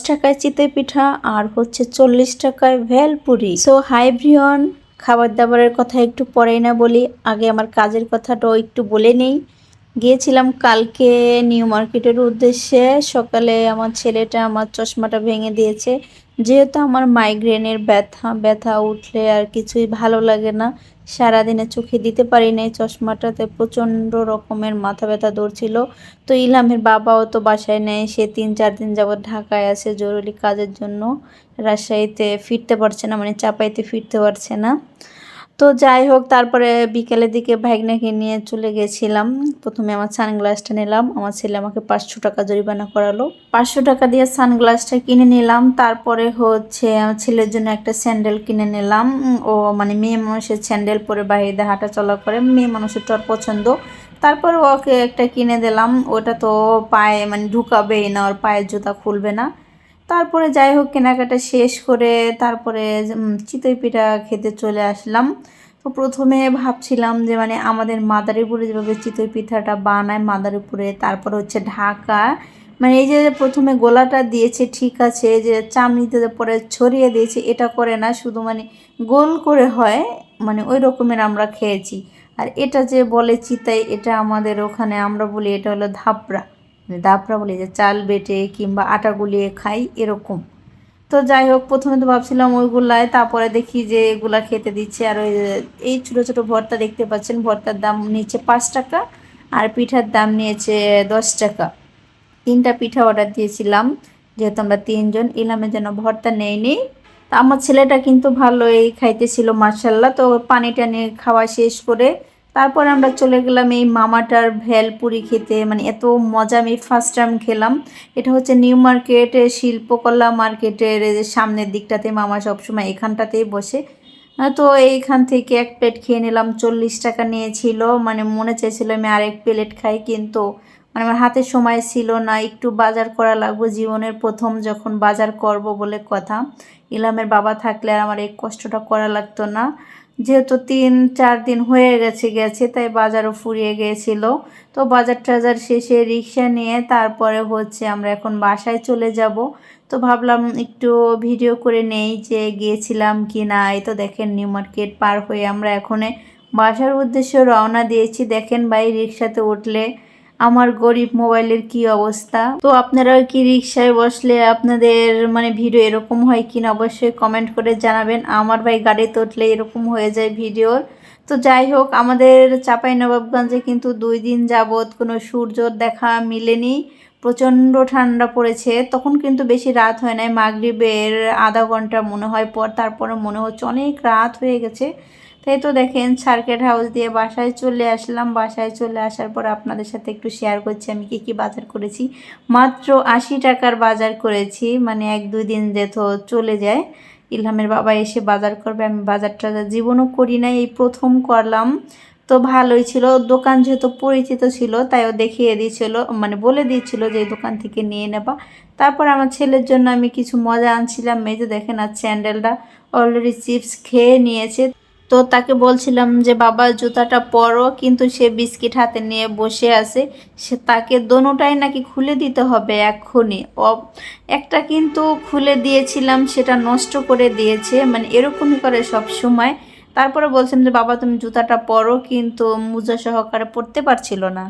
টাকায় চিতই পিঠা আর হচ্ছে 40 টাকায় ভেলপুরি। সো হাই এভরিওয়ান, খাবার দাবারের কথা একটু পরেই না বলি, আগে আমার কাজের কথাটাও একটু বলে নেই। গিয়েছিলাম কালকে নিউ মার্কেটের উদ্দেশ্যে। সকালে আমার ছেলেটা আমার চশমাটা ভেঙে দিয়েছে। যেহেতু আমার মাইগ্রেনের ব্যথা উঠলে আর কিছুই ভালো লাগে না, সারাদিনে চোখে দিতে পারি না চশমাটাতে, প্রচণ্ড রকমের মাথা ব্যথা ধরছিল। তো ইলহামের বাবাও তো বাসায় নেই, সে 3-4 দিন যাবৎ ঢাকায় আছে জরুরি কাজের জন্য, রাজশাহীতে ফিরতে পারছে না, মানে চাপাইতে ফিরতে পারছে না। তো যাই হোক, তারপরে বিকেলের দিকে ভাইগনাকে নিয়ে চলে গেছিলাম। প্রথমে আমার সানগ্লাসটা নিলাম, আমার ছেলে আমাকে 500 টাকা জরিমানা করালো। 500 টাকা দিয়ে সানগ্লাসটা কিনে নিলাম। তারপরে হচ্ছে আমার ছেলের জন্য একটা স্যান্ডেল কিনে নিলাম। ও মানে মেয়ে মানুষের স্যান্ডেল পরে বাইরে হাঁটা চলা করে, মেয়ে মানুষের তো আর পছন্দ। তারপর ওকে একটা কিনে দিলাম, ওটা তো পায়ে মানে ঢুকাবেই না, ওর পায়ের জুতা খুলবে না। তারপরে যাই হোক, কেনাকাটা শেষ করে তারপরে চিতই পিঠা খেতে চলে আসলাম। তো প্রথমে ভাবছিলাম যে মানে আমাদের মাদারীপুরে যেভাবে চিতই পিঠাটা বানায় মাদারীপুরে, তারপর হচ্ছে ঢাকা, মানে এই যে প্রথমে গোলাটা দিয়েছে ঠিক আছে, যে চামড়িতে পরে ছড়িয়ে দিয়েছে, এটা করে না, শুধু মানে গোল করে হয়, মানে ওই রকমের আমরা খেয়েছি। আর এটা যে বলে চিতাই, এটা আমাদের ওখানে আমরা বলি এটা হলো ধাপড়া, দাপড়া বলি, যে চাল বেটে কিংবা আটা গুলিয়ে খাই এরকম। তো যাই হোক, প্রথমে তো ভাবছিলাম ওইগুলায়, তারপরে দেখি যে এগুলা খেতে দিচ্ছে। আর ওই এই ছোটো ছোটো ভর্তা দেখতে পাচ্ছেন, ভর্তার দাম নিয়েছে 5 টাকা আর পিঠার দাম নিয়েছে 10 টাকা। 3টা পিঠা অর্ডার দিয়েছিলাম, যেহেতু আমরা 3 জন, ইলামের জন্য ভর্তা নেইনি। তা আমার ছেলেটা কিন্তু ভালোই খাইতেছিল মার্শাল্লাহ। তো পানি টানি খাওয়া শেষ করে তারপর আমরা চলে গেলাম এই মামাটার ভেলপুরি খেতে। মানে এত মজা, আমি ফার্স্ট টাইম খেলাম। এটা হচ্ছে নিউ মার্কেটে শিল্পকলা মার্কেটের সামনের দিকটাতে, মামা সবসময় এখানটাতেই বসে। তো এইখান থেকে এক প্লেট খেয়ে নিলাম, 40 টাকা নিয়েছিল। মানে মনে চাইছিল আমি আরেক প্লেট খাই, কিন্তু মানে আমার হাতে সময় ছিল না, একটু বাজার করা লাগবে, জীবনের প্রথম যখন বাজার করব বলে কথা। ইলামের বাবা থাকলে আর আমার এই কষ্টটা করা লাগতো না। যেহেতু 3-4 দিন হয়ে গেছে তাই বাজারও ফুরিয়ে গিয়েছিল। তো বাজার টাজার শেষে রিক্সা নিয়ে তারপরে হচ্ছে আমরা এখন বাসায় চলে যাব। তো ভাবলাম একটু ভিডিও করে নেই যে গিয়েছিলাম কি না। এই তো দেখেন নিউ মার্কেট পার হয়ে আমরা এখন বাসার উদ্দেশ্যে রওনা দিয়েছি। দেখেন ভাই, রিক্সাতে উঠলে আমার গরিব মোবাইলের কি অবস্থা। তো আপনারা কি রিক্সায় বসলে আপনাদের মানে ভিডিও এরকম হয় কিনা অবশ্যই কমেন্ট করে জানাবেন। আমার ভাই গাড়িতে উঠলে এরকম হয়ে যায় ভিডিওর। তো যাই হোক, আমাদের চাঁপাইনবাবগঞ্জে কিন্তু 2 দিন যাবৎ কোনো সূর্যর দেখা মিলেনি, প্রচণ্ড ঠান্ডা পড়েছে। তখন কিন্তু বেশি রাত হয় নাই, মাগরিবের আধা ঘন্টা মনে হয় পর, তারপরে মনে হচ্ছে অনেক রাত হয়ে গেছে। তাই তো দেখেন সার্কিট হাউস দিয়ে বাসায় চলে আসলাম। বাসায় চলে আসার পর আপনাদের সাথে একটু শেয়ার করছি আমি কি বাজার করেছি। মাত্র 80 টাকার বাজার করেছি, মানে 1-2 দিন যেহেতু চলে যায়। ইলহামের বাবা এসে বাজার করবে, আমি বাজারটা জীবনও করি নাই, এই প্রথম করলাম। তো ভালোই ছিল, দোকান যেহেতু পরিচিত ছিল তাইও দেখিয়ে দিয়েছিল, মানে বলে দিয়েছিল যে এই দোকান থেকে নিয়ে নেবা। তারপর আমার ছেলের জন্য আমি কিছু মজা আনছিলাম। এই যে দেখেন, আর স্যান্ডেলটা অলরেডি চিপস খেয়ে নিয়েছে। তো তাকে বলছিলাম যে বাবা জুতাটা পরো, কিন্তু সে বিস্কিট হাতে নিয়ে বসে আছে। সে তাকে দোনোটাই নাকি খুলে দিতে হবে এক্ষুনি। একটা কিন্তু খুলে দিয়েছিলাম, সেটা নষ্ট করে দিয়েছে, মানে এরকমই করে সব সময়। তারপরে বলছিলাম যে বাবা তুমি জুতাটা পরো, কিন্তু মোজা সহকারে পরতে পারছিল না।